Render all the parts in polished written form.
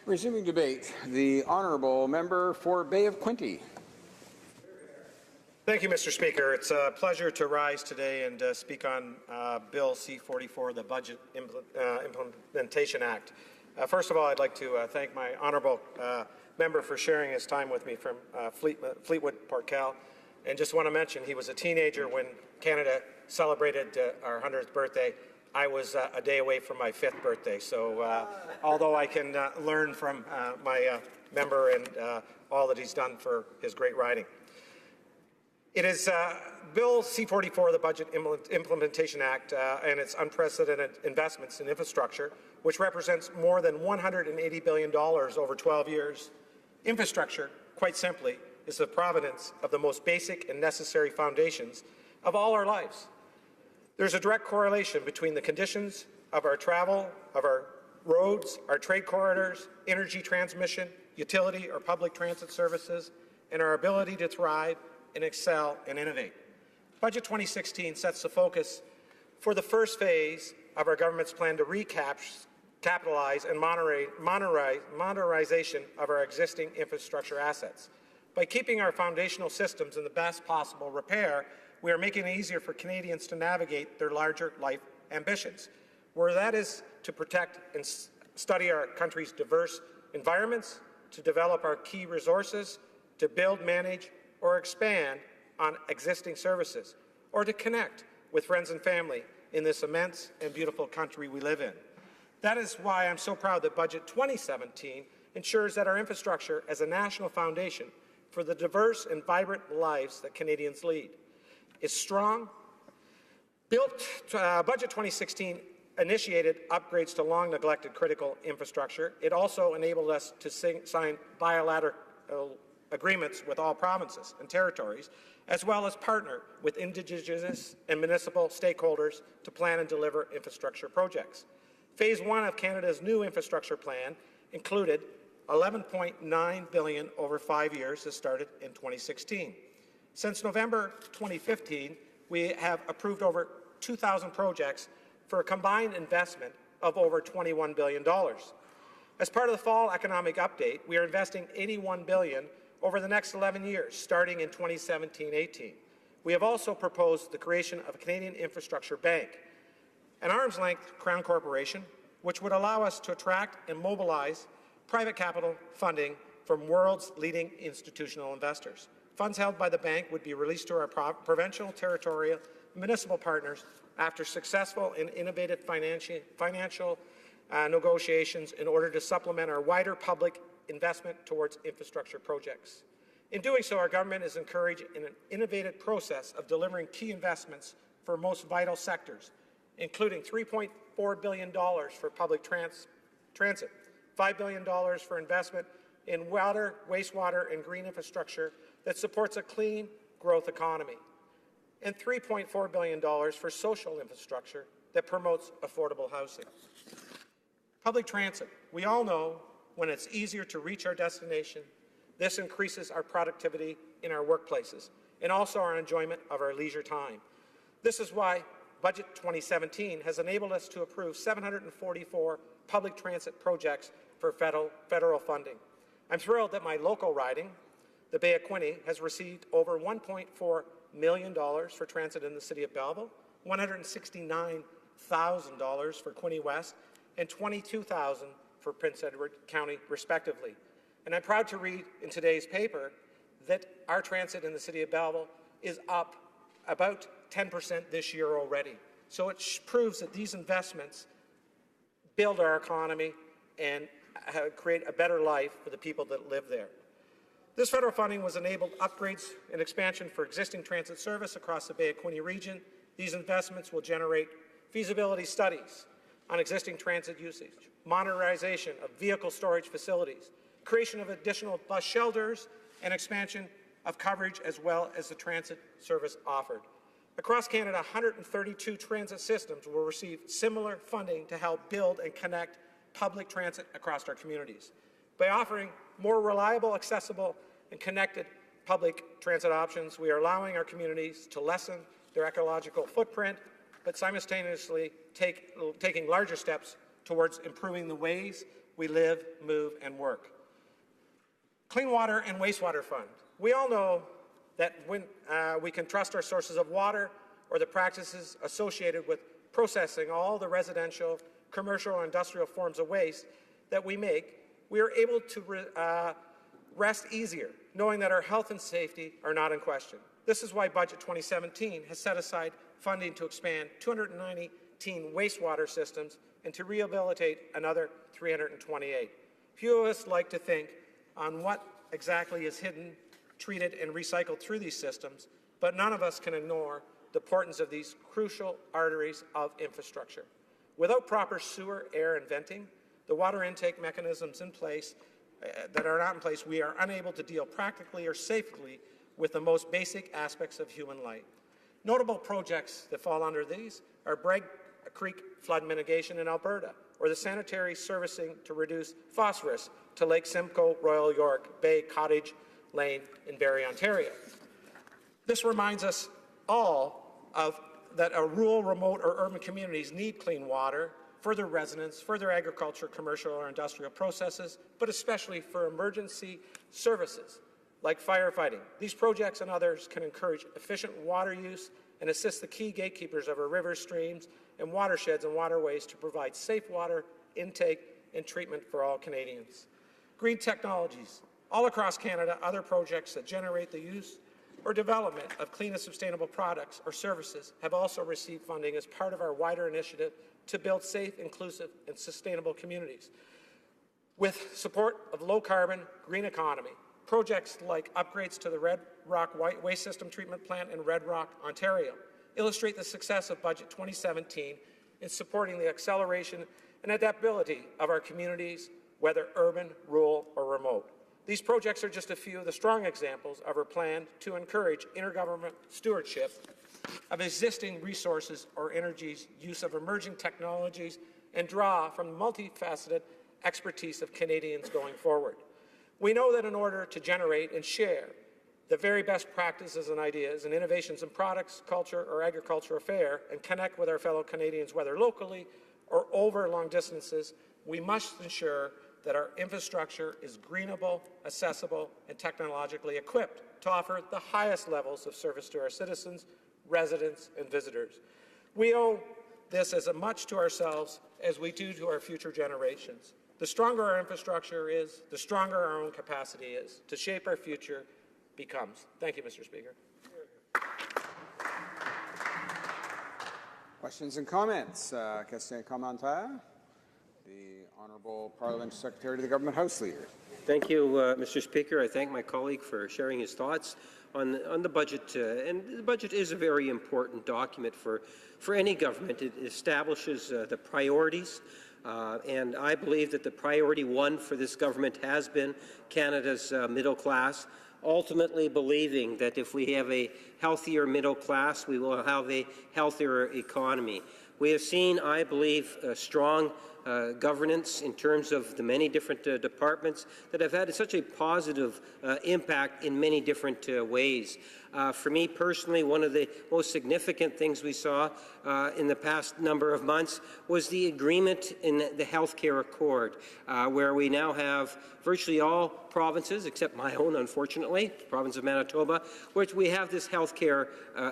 Resuming debate, the honourable member for Bay of Quinte. Thank you, Mr. Speaker. It's a pleasure to rise today and speak on Bill C-44, the Budget Implementation Act. First of all, I'd like to thank my honourable member for sharing his time with me from Fleetwood, Port Cal. And just want to mention, he was a teenager when Canada celebrated our 100th birthday. I was a day away from my 5th birthday, so although I can learn from my member and all that he's done for his great riding. It is Bill C-44, the Budget Implementation Act, and its unprecedented investments in infrastructure, which represents more than $180 billion over 12 years. Infrastructure, quite simply, is the provenance of the most basic and necessary foundations of all our lives. There's a direct correlation between the conditions of our travel, of our roads, our trade corridors, energy transmission, utility or public transit services, and our ability to thrive and excel and innovate. Budget 2016 sets the focus for the first phase of our government's plan to recapitalize and modernization of our existing infrastructure assets. By keeping our foundational systems in the best possible repair, we are making it easier for Canadians to navigate their larger life ambitions, where that is to protect and study our country's diverse environments, to develop our key resources, to build, manage, or expand on existing services, or to connect with friends and family in this immense and beautiful country we live in. That is why I'm so proud that Budget 2017 ensures that our infrastructure as a national foundation for the diverse and vibrant lives that Canadians lead is strong. Budget 2016 initiated upgrades to long-neglected critical infrastructure. It also enabled us to sign bilateral agreements with all provinces and territories, as well as partner with Indigenous and municipal stakeholders to plan and deliver infrastructure projects. Phase 1 of Canada's new infrastructure plan included $11.9 billion over 5 years that started in 2016. Since November 2015, we have approved over 2,000 projects for a combined investment of over $21 billion. As part of the fall economic update, we are investing $81 billion over the next 11 years, starting in 2017-18. We have also proposed the creation of a Canadian Infrastructure Bank, an arm's-length Crown corporation, which would allow us to attract and mobilize private capital funding from world's leading institutional investors. Funds held by the bank would be released to our provincial, territorial, and municipal partners after successful and innovative financial negotiations in order to supplement our wider public investment towards infrastructure projects. In doing so, our government is encouraged in an innovative process of delivering key investments for most vital sectors, including $3.4 billion for public transit, $5 billion for investment in water, wastewater, and green infrastructure that supports a clean growth economy, and $3.4 billion for social infrastructure that promotes affordable housing. Public transit. We all know when it's easier to reach our destination, this increases our productivity in our workplaces and also our enjoyment of our leisure time. This is why Budget 2017 has enabled us to approve 744 public transit projects for federal funding. I'm thrilled that my local riding, the Bay of Quinte, has received over $1.4 million for transit in the City of Belleville, $169,000 for Quinte West, and $22,000 for Prince Edward County, respectively. And I'm proud to read in today's paper that our transit in the City of Belleville is up about 10% this year already. So it proves that these investments build our economy and create a better life for the people that live there. This federal funding was enabled upgrades and expansion for existing transit service across the Bay of Quinte region. These investments will generate feasibility studies on existing transit usage, modernization of vehicle storage facilities, creation of additional bus shelters, and expansion of coverage as well as the transit service offered. Across Canada, 132 transit systems will receive similar funding to help build and connect public transit across our communities. By offering more reliable, accessible, and connected public transit options, we are allowing our communities to lessen their ecological footprint, but simultaneously taking larger steps towards improving the ways we live, move, and work. Clean Water and Wastewater Fund. We all know that when we can trust our sources of water or the practices associated with processing all the residential, commercial, or industrial forms of waste that we make, we are able to rest easier, knowing that our health and safety are not in question. This is why Budget 2017 has set aside funding to expand 219 wastewater systems and to rehabilitate another 328. Few of us like to think on what exactly is hidden, treated, and recycled through these systems, but none of us can ignore the importance of these crucial arteries of infrastructure. Without proper sewer, air, and venting, the water intake mechanisms in place that are not in place, we are unable to deal practically or safely with the most basic aspects of human life. Notable projects that fall under these are Bragg Creek flood mitigation in Alberta, or the sanitary servicing to reduce phosphorus to Lake Simcoe, Royal York Bay, Cottage Lane in Barrie, Ontario. This reminds us all that our rural, remote, or urban communities need clean water for their residents, for their agriculture, commercial, or industrial processes, but especially for emergency services like firefighting. These projects and others can encourage efficient water use and assist the key gatekeepers of our rivers, streams, and watersheds and waterways to provide safe water intake and treatment for all Canadians. Green technologies. All across Canada, other projects that generate the use or development of clean and sustainable products or services have also received funding as part of our wider initiative to build safe, inclusive, and sustainable communities. With support of low-carbon, green economy, projects like upgrades to the Red Rock Waste System Treatment Plant in Red Rock, Ontario, illustrate the success of Budget 2017 in supporting the acceleration and adaptability of our communities, whether urban, rural, or remote. These projects are just a few of the strong examples of our plan to encourage intergovernmental stewardship of existing resources or energy's use of emerging technologies and draw from the multifaceted expertise of Canadians going forward. We know that in order to generate and share the very best practices and ideas and innovations in products, culture, or agriculture affair and connect with our fellow Canadians, whether locally or over long distances, we must ensure that our infrastructure is greenable, accessible, and technologically equipped to offer the highest levels of service to our citizens, residents, and visitors. We owe this as much to ourselves as we do to our future generations. The stronger our infrastructure is, the stronger our own capacity is to shape our future becomes. Thank you, Mr. Speaker. Questions and comments? Question commentaire? The Honourable Parliamentary Secretary to the Government House Leader. Thank you, Mr. Speaker. I thank my colleague for sharing his thoughts on the budget. And the budget is a very important document for any government. It establishes the priorities. And I believe that the priority one for this government has been Canada's middle class, ultimately believing that if we have a healthier middle class, we will have a healthier economy. We have seen, I believe, strong governance in terms of the many different departments that have had such a positive impact in many different ways. For me personally, one of the most significant things we saw in the past number of months was the agreement in the Healthcare Accord, where we now have virtually all provinces, except my own, unfortunately, the province of Manitoba, which we have this healthcare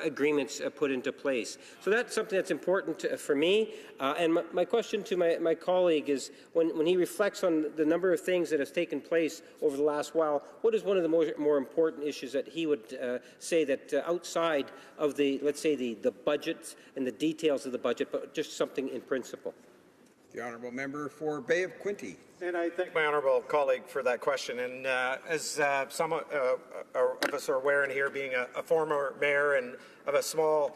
agreements put into place. So that's something that's important for me. And my question to my colleague is, when he reflects on the number of things that have taken place over the last while, what is one of the more important issues that he would say that outside of the, let's say, the budget and the details of the budget, but just something in principle? The Honourable Member for Bay of Quinte. And I thank my honourable colleague for that question. And as some of us are aware in here, being a former mayor and of a small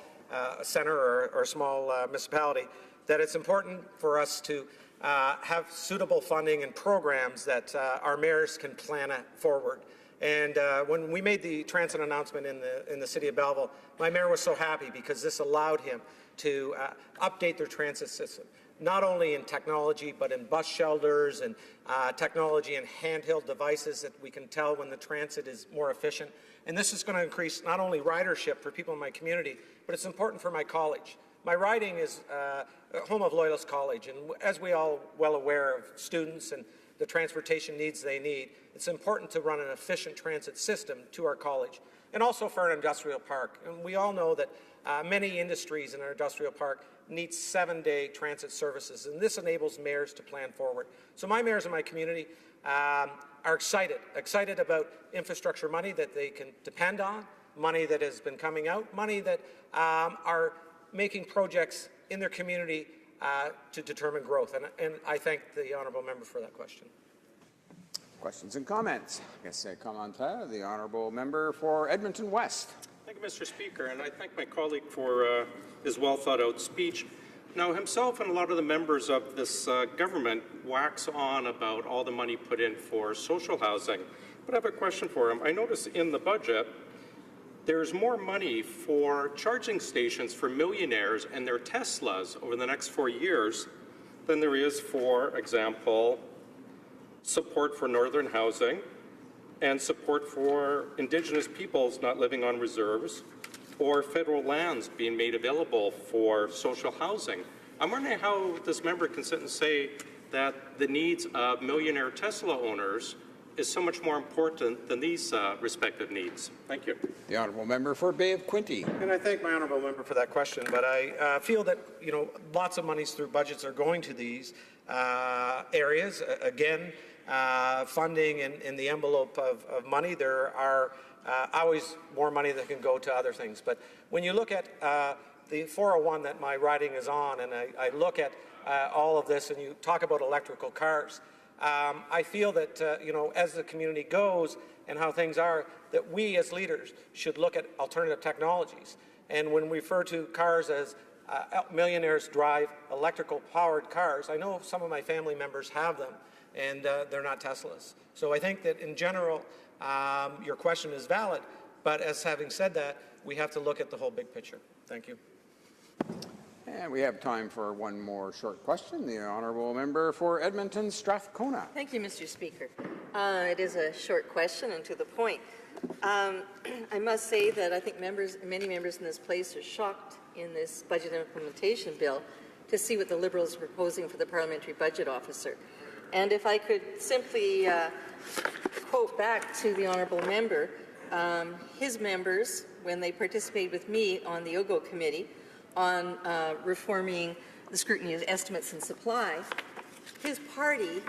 centre or small municipality, that it's important for us to have suitable funding and programs that our mayors can plan forward. And when we made the transit announcement in the city of Belleville, my mayor was so happy because this allowed him to update their transit system, not only in technology, but in bus shelters and technology and handheld devices that we can tell when the transit is more efficient. And this is going to increase not only ridership for people in my community, but it's important for my college. my riding is home of Loyalist College, and as we all well aware of students and the transportation needs they need, it's important to run an efficient transit system to our college and also for our industrial park. And we all know that many industries in our industrial park need 7-day transit services, and this enables mayors to plan forward. So my mayors in my community are excited about infrastructure money that they can depend on, money that has been coming out, money that are making projects in their community to determine growth. And I thank the honourable member for that question. Questions and comments? Commentaire, the honourable member for Edmonton West. Thank you, Mr. Speaker, and I thank my colleague for his well-thought-out speech. Now, himself and a lot of the members of this government wax on about all the money put in for social housing, but I have a question for him. I notice in the budget there's more money for charging stations for millionaires and their Teslas over the next 4 years than there is, for example, support for northern housing and support for Indigenous peoples not living on reserves or federal lands being made available for social housing. I'm wondering how this member can sit and say that the needs of millionaire Tesla owners is so much more important than these respective needs. Thank you. The honourable member for Bay of Quinte. And I thank my honourable member for that question, but I feel that, lots of monies through budgets are going to these areas. Again, funding in the envelope of money, there are always more money that can go to other things. But when you look at the 401 that my riding is on, and I look at all of this, and you talk about electrical cars, I feel that, as the community goes and how things are, that we as leaders should look at alternative technologies. And when we refer to cars as millionaires drive electrical powered cars, I know some of my family members have them, and they're not Teslas. So I think that in general, your question is valid, but as having said that, we have to look at the whole big picture. Thank you. And we have time for one more short question. The honourable member for Edmonton Strathcona. Thank you, Mr. Speaker. It is a short question and to the point. I must say that I think many members in this place are shocked in this budget implementation bill to see what the Liberals are proposing for the Parliamentary Budget Officer. And if I could simply quote back to the honourable member, his members, when they participated with me on the OGO committee on reforming the scrutiny of estimates and supply, his party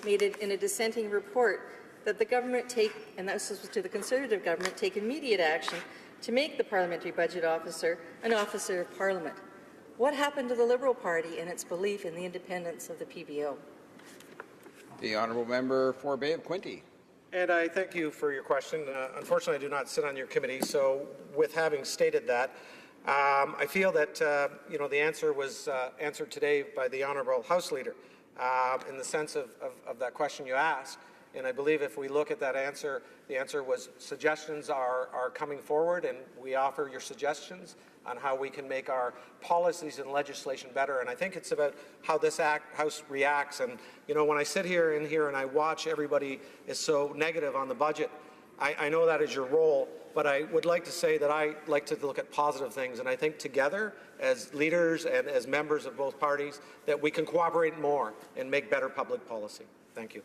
made it in a dissenting report that the government take, and this was to the Conservative government, take immediate action to make the Parliamentary Budget Officer an Officer of Parliament. What happened to the Liberal Party and its belief in the independence of the PBO? The honourable member for Bay of Quinte. And I thank you for your question. Unfortunately, I do not sit on your committee, so with having stated that, I feel that the answer was answered today by the Honourable House Leader in the sense of that question you asked. And I believe if we look at that answer, the answer was suggestions are coming forward, and we offer your suggestions on how we can make our policies and legislation better. And I think it's about how this House reacts. And, when I sit here and I watch everybody is so negative on the budget, I know that is your role, but I would like to say that I like to look at positive things. And I think together, as leaders and as members of both parties, that we can cooperate more and make better public policy. Thank you.